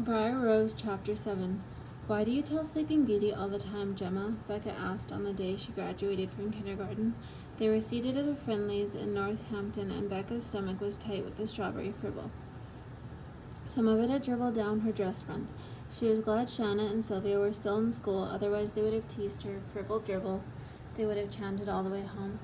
Briar Rose, Chapter 7. Why do you tell Sleeping Beauty all the time, Gemma? Becca asked on the day she graduated from kindergarten. They were seated at a friendly's in Northampton, and Becca's stomach was tight with the strawberry fribble. Some of it had dribbled down her dress front. She was glad Shanna and Sylvia were still in school, otherwise they would have teased her. Fribble dribble, they would have chanted all the way home.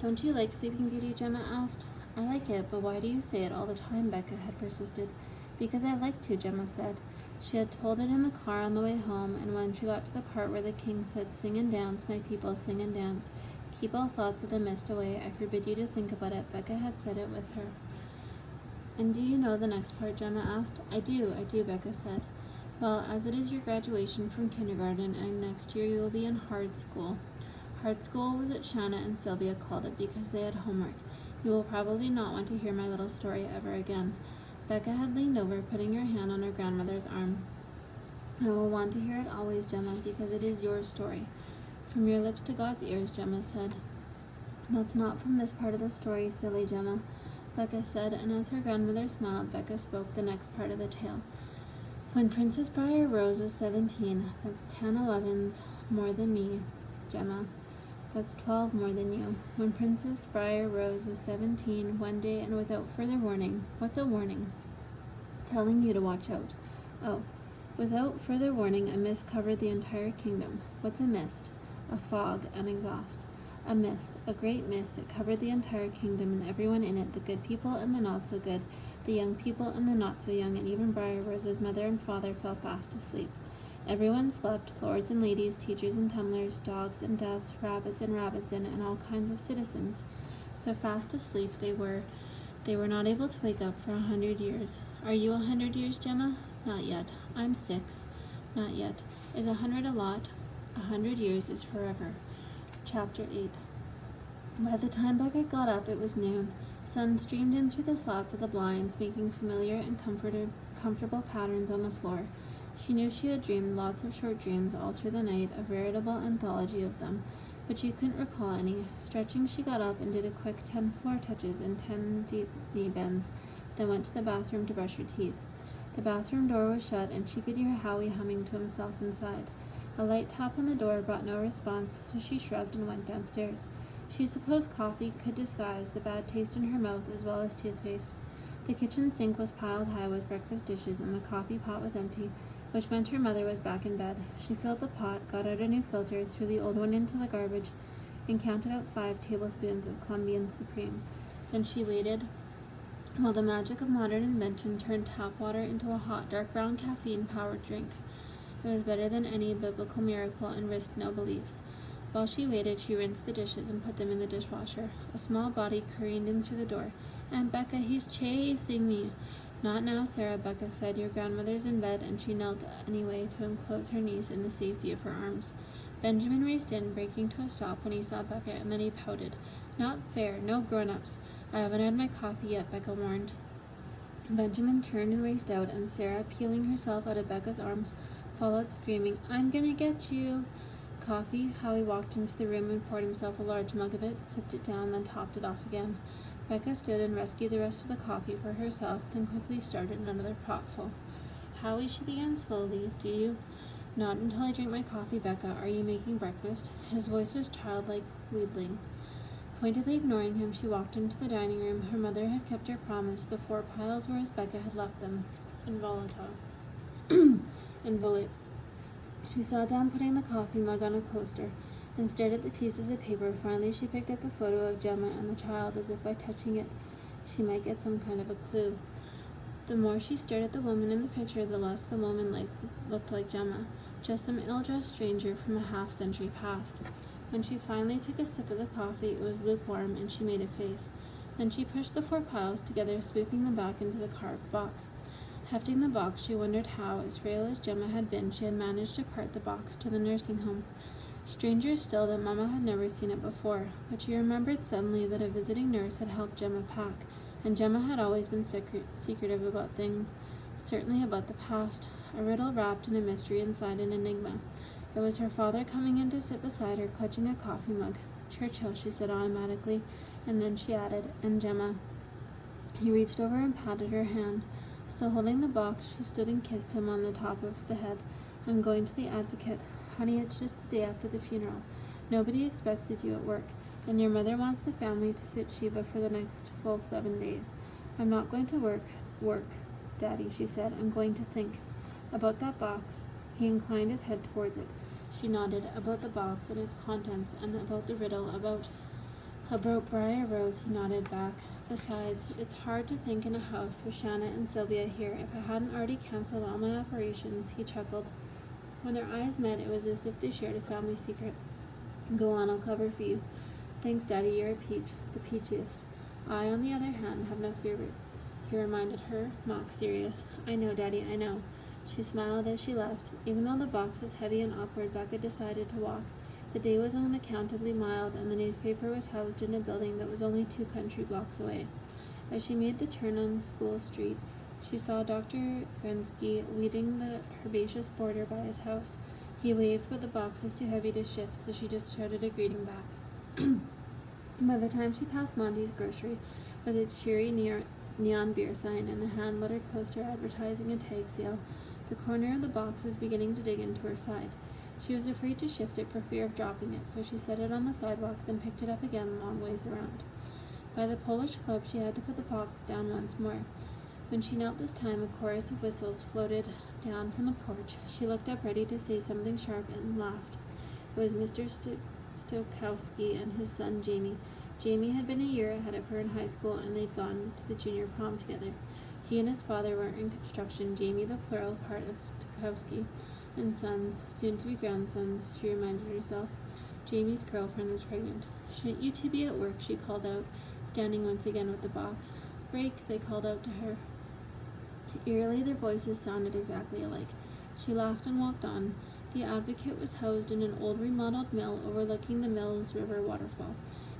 Don't you like Sleeping Beauty? Gemma asked. I like it, but why do you say it all the time? Becca had persisted. Because I like to, Gemma said. She had told it in the car on the way home, and when she got to the part where the king said, Sing and dance, my people, sing and dance. Keep all thoughts of the mist away. I forbid you to think about it. Becca had said it with her. And do you know the next part? Gemma asked. I do, Becca said. Well, as it is your graduation from kindergarten, and next year you will be in hard school. Hard school was what Shanna and Sylvia called it because they had homework. You will probably not want to hear my little story ever again. Becca had leaned over, putting her hand on her grandmother's arm. I will want to hear it always, Gemma, because it is your story. From your lips to God's ears, Gemma said. That's not from this part of the story, silly Gemma, Becca said, and as her grandmother smiled, Becca spoke the next part of the tale. When Princess Briar Rose was 17, that's 10 11s more than me, Gemma. That's 12 more than you. When Princess Briar Rose was 17, one day and without further warning. What's a warning? Telling you to watch out. Oh, without further warning, a mist covered the entire kingdom. What's a mist? A fog, an exhaust. A mist, a great mist. It covered the entire kingdom and everyone in it, the good people and the not so good, the young people and the not so young, and even Briar Rose's mother and father fell fast asleep. Everyone slept, lords and ladies, teachers and tumblers, dogs and doves, rabbits and rabbitson, and all kinds of citizens. So fast asleep they were not able to wake up for 100 years. Are you 100 years, Gemma? Not yet. I'm 6. Not yet. Is 100 a lot? 100 years is forever. Chapter 8. By the time Becca got up, it was noon. Sun streamed in through the slats of the blinds, making familiar and comfortable patterns on the floor. She knew she had dreamed lots of short dreams all through the night, a veritable anthology of them, but she couldn't recall any. Stretching, she got up and did a quick 10 floor touches and 10 deep knee bends, then went to the bathroom to brush her teeth. The bathroom door was shut, and she could hear Howie humming to himself inside. A light tap on the door brought no response, so she shrugged and went downstairs. She supposed coffee could disguise the bad taste in her mouth as well as toothpaste. The kitchen sink was piled high with breakfast dishes, and the coffee pot was empty, which meant her mother was back in bed. She filled the pot, got out a new filter, threw the old one into the garbage, and counted out 5 tablespoons of Colombian Supreme. Then she waited while the magic of modern invention turned tap water into a hot, dark brown caffeine-powered drink. It was better than any biblical miracle and risked no beliefs. While she waited, she rinsed the dishes and put them in the dishwasher. A small body careened in through the door. Aunt Becca, he's chasing me. Not now, Sarah, Becca said. Your grandmother's in bed, and she knelt anyway to enclose her niece in the safety of her arms. Benjamin raced in, breaking to a stop when he saw Becca, and then he pouted. Not fair, no grown-ups. I haven't had my coffee yet, Becca warned. Benjamin turned and raced out, and Sarah, peeling herself out of Becca's arms, followed screaming, I'm gonna get you. Coffee? Howie walked into the room and poured himself a large mug of it, sipped it down, then topped it off again. Becca stood and rescued the rest of the coffee for herself, then quickly started another potful. Howie, she began slowly, do you? Not until I drink my coffee, Becca. Are you making breakfast? His voice was childlike, wheedling. Pointedly ignoring him, she walked into the dining room. Her mother had kept her promise. The 4 piles were as Becca had left them, involute. She sat down, putting the coffee mug on a coaster, and stared at the pieces of paper. Finally, she picked up the photo of Gemma and the child, as if by touching it, she might get some kind of a clue. The more she stared at the woman in the picture, the less the woman looked like Gemma, just some ill-dressed stranger from a half-century past. When she finally took a sip of the coffee, it was lukewarm, and she made a face. Then she pushed the 4 piles together, sweeping them back into the carved box. Hefting the box, she wondered how, as frail as Gemma had been, she had managed to cart the box to the nursing home. Stranger still that Mamma had never seen it before, but she remembered suddenly that a visiting nurse had helped Gemma pack, and Gemma had always been secretive about things, certainly about the past, a riddle wrapped in a mystery inside an enigma. It was her father coming in to sit beside her, clutching a coffee mug. Churchill, she said automatically, and then she added, and Gemma. He reached over and patted her hand. Still holding the box, she stood and kissed him on the top of the head. I'm going to the Advocate. Honey, it's just the day after the funeral. Nobody expected you at work, and your mother wants the family to sit Sheba for the next full 7 days. I'm not going to work, Daddy, she said. I'm going to think. About that box. He inclined his head towards it. She nodded. About the box and its contents, and about the riddle, about Briar Rose, he nodded back. Besides, it's hard to think in a house with Shanna and Sylvia here. If I hadn't already cancelled all my operations, he chuckled. When their eyes met, it was as if they shared a family secret. Go on, I'll cover for you. Thanks, Daddy, you're a peach, the peachiest. I, on the other hand, have no favorites. He reminded her, mock serious. I know, Daddy, I know. She smiled as she left. Even though the box was heavy and awkward, Becca decided to walk. The day was unaccountably mild, and the newspaper was housed in a building that was only 2 country blocks away. As she made the turn on School Street, she saw Dr. Grensky weeding the herbaceous border by his house. He waved, but the box was too heavy to shift, so she just shouted a greeting back. By the time she passed Monty's grocery, with its cheery neon beer sign and a hand-lettered poster advertising a tag sale, the corner of the box was beginning to dig into her side. She was afraid to shift it for fear of dropping it, so she set it on the sidewalk, then picked it up again long ways around. By the Polish club, she had to put the box down once more. When she knelt this time, a chorus of whistles floated down from the porch. She looked up, ready to say something sharp, and laughed. It was Mr. Stokowski and his son, Jamie. Jamie had been a year ahead of her in high school, and they'd gone to the junior prom together. He and his father were in construction, Jamie the plural part of Stokowski, and sons, soon to be grandsons, she reminded herself. Jamie's girlfriend was pregnant. Shouldn't you two be at work? She called out, standing once again with the box. Break, they called out to her. Eerily, their voices sounded exactly alike. She laughed and walked on. The Advocate was housed in an old remodeled mill overlooking the Mills River waterfall.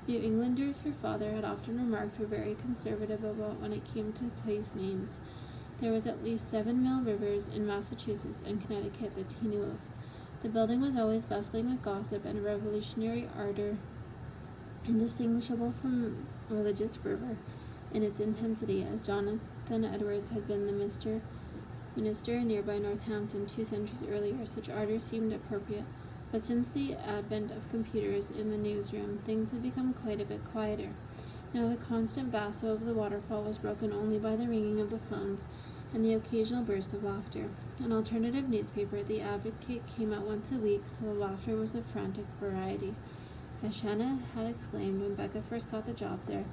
New Englanders, her father had often remarked, were very conservative about when it came to place names. There was at least 7 mill rivers in Massachusetts and Connecticut that he knew of. The building was always bustling with gossip and revolutionary ardor, indistinguishable from religious fervor in its intensity, as Jonathan Edwards had been the minister in nearby Northampton 2 centuries earlier. Such ardor seemed appropriate. But since the advent of computers in the newsroom, things had become quite a bit quieter. Now the constant basso of the waterfall was broken only by the ringing of the phones and the occasional burst of laughter. An alternative newspaper, The Advocate, came out once a week, so the laughter was of frantic variety. As Shanna had exclaimed when Becca first got the job there,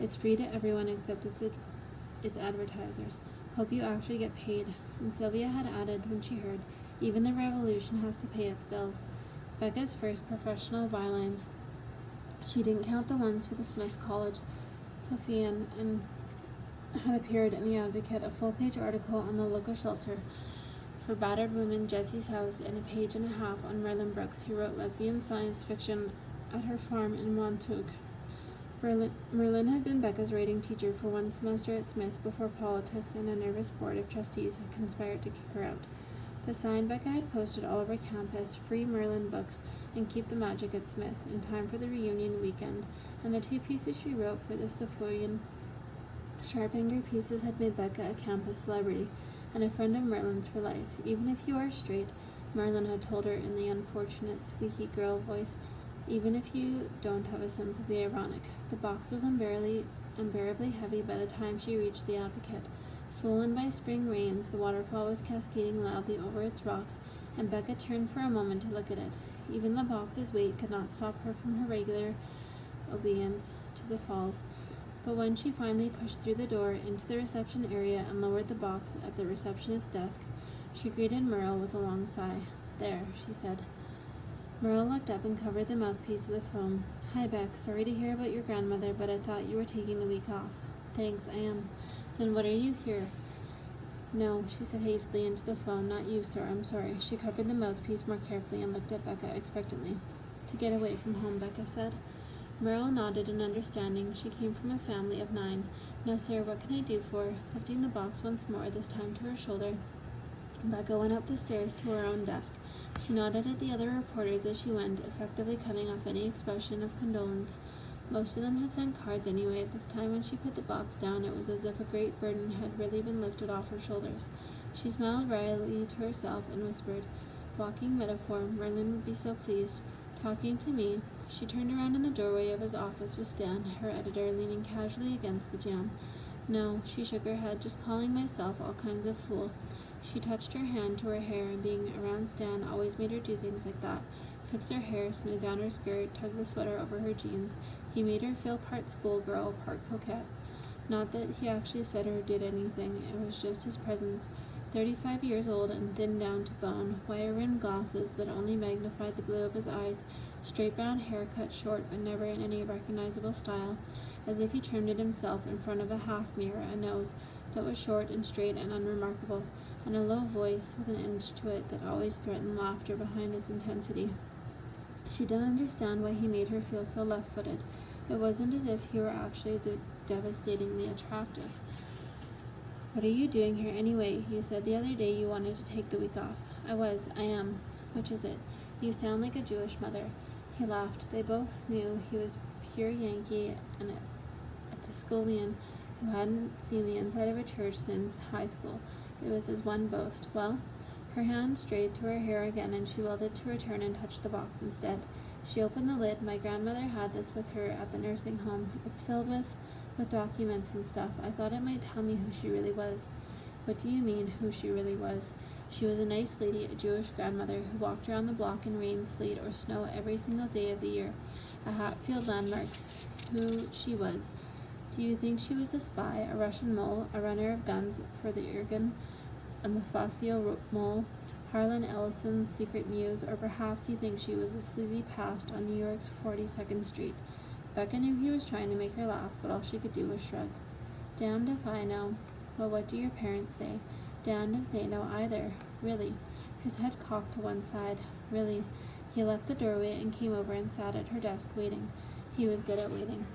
it's free to everyone except its advertisers. Hope you actually get paid. And Sylvia had added when she heard, even the revolution has to pay its bills. Becca's first professional bylines. She didn't count the ones for the Smith College Sophian, and had appeared in the Advocate, a full-page article on the local shelter for battered women, Jessie's house, and a page and a half on Merlin Brooks, who wrote lesbian science fiction at her farm in Montauk. Merlin had been Becca's writing teacher for 1 semester at Smith before politics and a nervous board of trustees had conspired to kick her out. The sign Becca had posted all over campus, free Merlin books, and keep the magic at Smith, in time for the reunion weekend, and the 2 pieces she wrote for the Sophian sharp-anger pieces had made Becca a campus celebrity, and a friend of Merlin's for life. Even if you are straight, Merlin had told her in the unfortunate, squeaky girl voice, even if you don't have a sense of the ironic. The box was unbearably heavy by the time she reached the Advocate. Swollen by spring rains, the waterfall was cascading loudly over its rocks, and Becca turned for a moment to look at it. Even the box's weight could not stop her from her regular obedience to the falls. But when she finally pushed through the door into the reception area and lowered the box at the receptionist's desk, she greeted Merle with a long sigh. There, she said. Merle looked up and covered the mouthpiece of the phone. Hi, Beck. Sorry to hear about your grandmother, but I thought you were taking the week off. Thanks, I am. Then what are you here? No, she said hastily into the phone. Not you, sir. I'm sorry. She covered the mouthpiece more carefully and looked at Becca expectantly. To get away from home, Becca said. Merle nodded in understanding. She came from a family of 9. Now, sir, what can I do for? Lifting the box once more, this time to her shoulder, Becca went up the stairs to her own desk. She nodded at the other reporters as she went, effectively cutting off any expression of condolence Most of them had sent cards anyway. At this time when she put the box down, it was as if a great burden had really been lifted off her shoulders. She smiled wryly to herself and whispered, "Walking metaphor, Merlin would be so pleased. Talking to me." She turned around in the doorway of his office with Stan, her editor, leaning casually against the jamb. "No," she shook her head, "just calling myself all kinds of fool." She touched her hand to her hair, and being around Stan always made her do things like that. Fix her hair, smooth down her skirt, tug the sweater over her jeans. He made her feel part schoolgirl, part coquette. Not that he actually said or did anything, it was just his presence. 35 years old and thin down to bone, wire-rimmed glasses that only magnified the blue of his eyes, straight brown hair cut short but never in any recognizable style, as if he trimmed it himself in front of a half-mirror, a nose that was short and straight and unremarkable, and a low voice with an edge to it that always threatened laughter behind its intensity. She didn't understand why he made her feel so left-footed. It wasn't as if he were actually devastatingly attractive. "What are you doing here anyway? You said the other day you wanted to take the week off." I am. Which is it?" "You sound like a Jewish mother." He laughed. They both knew he was pure Yankee and Episcopalian who hadn't seen the inside of a church since high school. It was his one boast. "Well?" Her hand strayed to her hair again, and she willed it to return and touch the box instead. She opened the lid. "My grandmother had this with her at the nursing home. It's filled with documents and stuff. I thought it might tell me who she really was." "What do you mean, who she really was?" "She was a nice lady, a Jewish grandmother, who walked around the block in rain, sleet, or snow every single day of the year. A Hatfield landmark. Who she was. Do you think she was a spy, a Russian mole, a runner of guns for the Irgun, a Mafasio mole, Harlan Ellison's secret muse, or perhaps you think she was a sleazy past on New York's 42nd Street?" Becca knew he was trying to make her laugh, but all she could do was shrug. "Damned if I know." "Well, what do your parents say?" "Damned if they know either." "Really?" His head cocked to one side. "Really." He left the doorway and came over and sat at her desk waiting. He was good at waiting.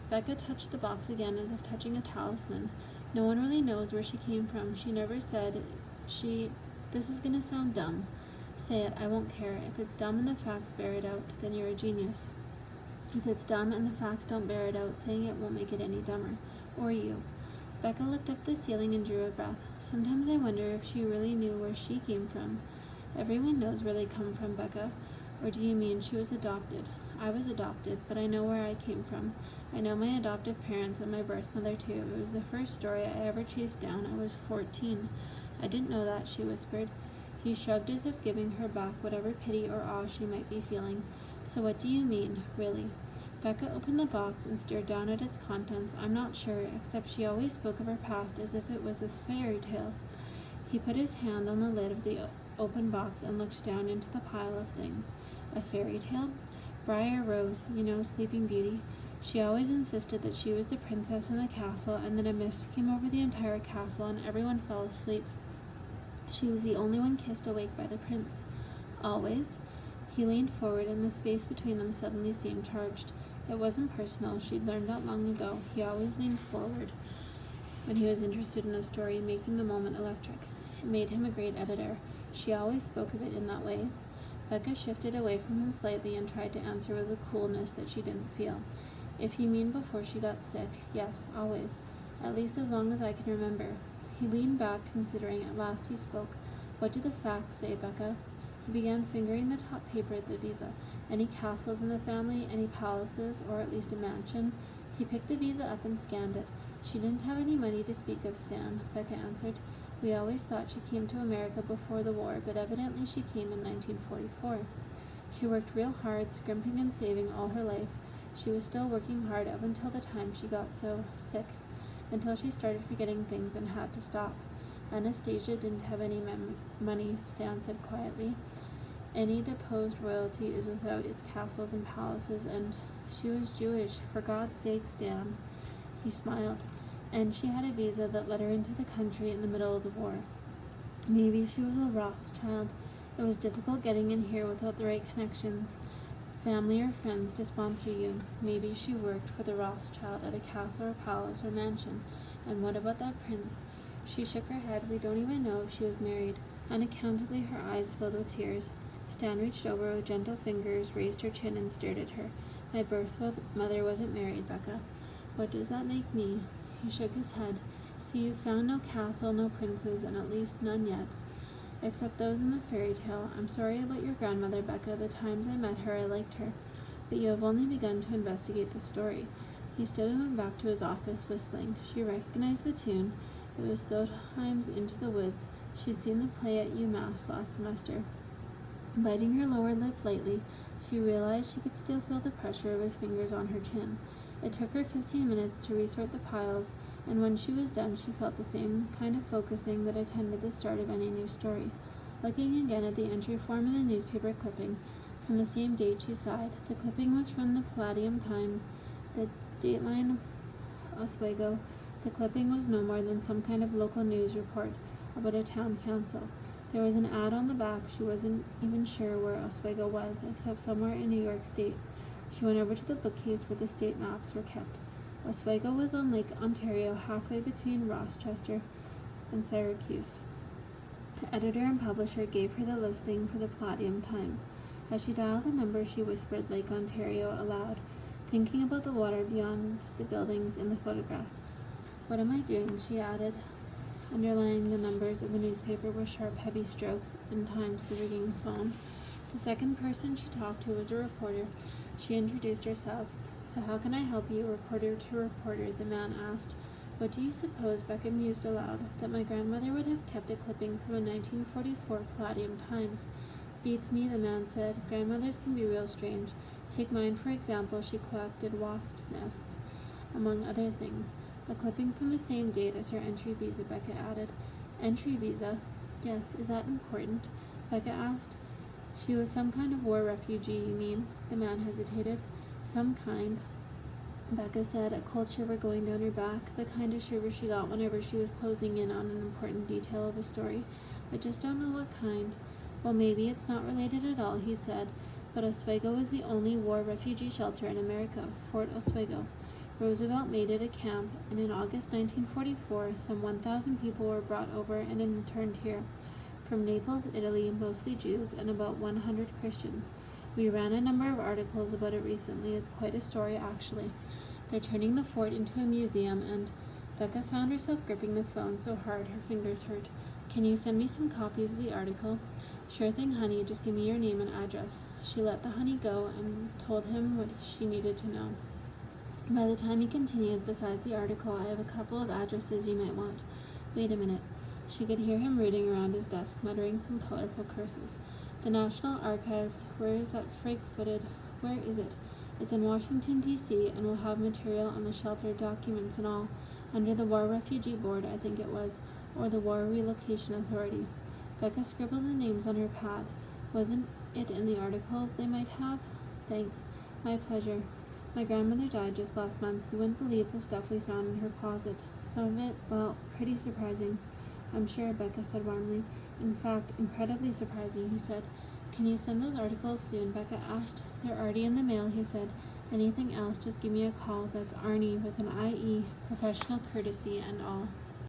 Becca touched the box again as if touching a talisman. "No one really knows where she came from. She never said This is gonna sound dumb. Say it, I won't care. If it's dumb and the facts bear it out, then you're a genius. If it's dumb and the facts don't bear it out, saying it won't make it any dumber. Or you." Becca looked up the ceiling and drew a breath. "Sometimes I wonder if she really knew where she came from." "Everyone knows where they come from, Becca." "Or do you mean she was adopted?" "I was adopted, but I know where I came from. I know my adoptive parents and my birth mother too. It was the first story I ever chased down. I was 14. "I didn't know that," she whispered. He shrugged as if giving her back whatever pity or awe she might be feeling. "So what do you mean, really?" Becca opened the box and stared down at its contents. "I'm not sure, except she always spoke of her past as if it was a fairy tale." He put his hand on the lid of the open box and looked down into the pile of things. "A fairy tale?" Briar rose. "You know Sleeping Beauty? She always insisted that she was the princess in the castle, and then a mist came over the entire castle and everyone fell asleep. She was the only one kissed awake by the prince." "Always?" He leaned forward, and the space between them suddenly seemed charged. It wasn't personal. She'd learned that long ago. He always leaned forward when he was interested in a story, making the moment electric. It made him a great editor. She always spoke of it in that way. Becca shifted away from him slightly and tried to answer with a coolness that she didn't feel. "If you mean before she got sick, yes, always. At least as long as I can remember." He leaned back, considering. At last he spoke. "What do the facts say, Becca?" He began fingering the top paper of the visa. "Any castles in the family? Any palaces, or at least a mansion?" He picked the visa up and scanned it. "She didn't have any money to speak of, Stan," Becca answered. "We always thought she came to America before the war, but evidently she came in 1944. She worked real hard, scrimping and saving all her life. She was still working hard up until the time she got so sick, until she started forgetting things and had to stop. Anastasia didn't have any money," Stan said quietly. "Any deposed royalty is without its castles and palaces, and she was Jewish. For God's sake, Stan." He smiled. "And she had a visa that let her into the country in the middle of the war. Maybe she was a Rothschild. It was difficult getting in here without the right connections, family or friends to sponsor you. Maybe she worked for the Rothschild at a castle or palace or mansion. And what about that prince?" She shook her head. "We don't even know if she was married." Unaccountably, her eyes filled with tears. Stan reached over with gentle fingers, raised her chin, and stared at her. My birth mother wasn't married, Becca. What does that make me? He shook his head. So you found no castle, no princes, and at least none yet. Except those in the fairy tale. I'm sorry about your grandmother, Becca. The times I met her, I liked her. But you have only begun to investigate the story. He stood and went back to his office, whistling. She recognized the tune. It was So Times Into the Woods. She'd seen the play at UMass last semester. Biting her lower lip lightly, she realized she could still feel the pressure of his fingers on her chin. It took her 15 minutes to resort the piles, and when she was done, she felt the same kind of focusing that attended the start of any new story. Looking again at the entry form in the newspaper clipping, from the same date, she sighed. The clipping was from the Palladium Times, the dateline Oswego. The clipping was no more than some kind of local news report about a town council. There was an ad on the back. She wasn't even sure where Oswego was, except somewhere in New York State. She went over to the bookcase where the state maps were kept. Oswego was on Lake Ontario, halfway between Rochester and Syracuse. Her editor and publisher gave her the listing for the Palladium Times. As she dialed the number, she whispered Lake Ontario aloud, thinking about the water beyond the buildings in the photograph. What am I doing? She added. Underlining the numbers of the newspaper were sharp, heavy strokes in time to the ringing phone. The second person she talked to was a reporter. She introduced herself. So how can I help you? Reporter to reporter, the man asked. What do you suppose, Becca mused aloud, that my grandmother would have kept a clipping from a 1944 Palladium Times? Beats me, the man said. Grandmothers can be real strange. Take mine, for example. She collected wasps' nests, among other things. A clipping from the same date as her entry visa, Becca added. Entry visa? Yes, is that important? Becca asked. She was some kind of war refugee, you mean? The man hesitated. Some kind, Becca said, a cold shiver going down her back, the kind of shiver she got whenever she was closing in on an important detail of a story. I just don't know what kind. Well, maybe it's not related at all, he said, but Oswego was the only war refugee shelter in America, Fort Oswego. Roosevelt made it a camp, and in August 1944, some 1,000 people were brought over and interned here. From Naples, Italy, mostly Jews, and about 100 Christians. We ran a number of articles about it recently. It's quite a story, actually. They're turning the fort into a museum, and Becca found herself gripping the phone so hard her fingers hurt. Can you send me some copies of the article? Sure thing, honey. Just give me your name and address. She let the honey go and told him what she needed to know. By the time he continued, besides the article, I have a couple of addresses you might want. Wait a minute. She could hear him rooting around his desk, muttering some colorful curses. The National Archives. Where is that freight-footed? Where is it? It's in Washington, D.C., and will have material on the shelter, documents and all, under the War Refugee Board, I think it was, or the War Relocation Authority. Becca scribbled the names on her pad. Wasn't it in the articles they might have? Thanks. My pleasure. My grandmother died just last month. You wouldn't believe the stuff we found in her closet. Some of it, well, pretty surprising. I'm sure, Becca said warmly. In fact, incredibly surprising, he said. Can you send those articles soon? Becca asked. They're already in the mail, he said. Anything else, just give me a call. That's Arnie with an IE, professional courtesy and all.